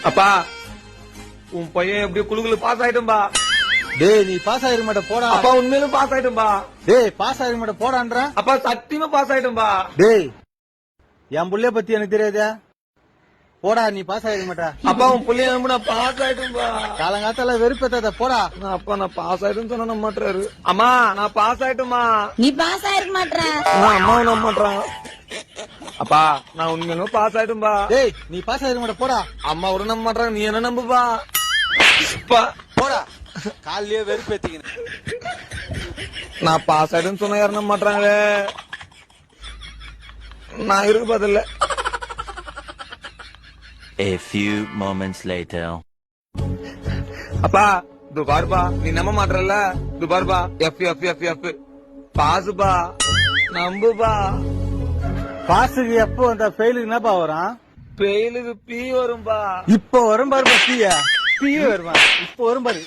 அப்பா உன் பையன் எப்படி குழுக்குள்ள பாஸ் ஆயிட்டும்பா. டேய் நீ பாஸ் ஆயிருக்க மாட்ட போடா. அப்பா உண்மையிலும் பாஸ் ஆயிட்டும்பா. டேய் பாஸ் ஆயிருக்க மாட்ட போடான்ற. அப்பா சத்தியமா பாஸ் ஆயிட்டும்பா. டேய் என் புள்ளைய பத்தி எனக்கு தெரியாதா? போடா நீ பாஸ் ஆயிருக்க மாட்டா. அப்பா உன் புள்ளைய நம்பி நான் பாஸ் ஆயிட்டும்பா. காலங்காத்தால வெறுப்பேத்தாத போடா. அப்பா நான் பாஸ் ஆயிட்டுன்னு சொன்னா நம்ப மாட்டாரு. அம்மா நான் பாஸ் ஆயிட்டுமா. நீ பாஸ் ஆயிருக்க மாட்ட. அம்மாவும் நம்ப மாட்டாங்க. அப்பா நான் உண்மையிலும் பாஸ் ஆயிட்டும்பா. டேய் நீ பாஸ் ஆயிருக்க மாட்ட போடா. அம்மா கூட நம்ப மாட்டாங்க, நீ என்ன நம்புப்பா. அப்பா போடா காலையிலேயே வெறுப்பேத்திக்கின. நான் பாஸ் ஆயிட்டுன்னு சொன்னா யாரும் நம்ப மாட்டாங்க. நான் இருக்கு பதில்ல. A few moments later. அப்பா இது பாருப்பா, நீ நம்ப மாட்டல. இது பாருப்பா, எஃப் எஃப் எஃப் எஃப் பாசுப்பா, நம்புப்பா. பாஸுக்கு எப்போ வந்தா ஃபெயிலுக்கு என்னப்பா வரும்? பெயிலுக்கு பி வரும்பா. இப்போ வரும் பாருப்பா. பீ வருமா? இப்போ வரும் பாரு.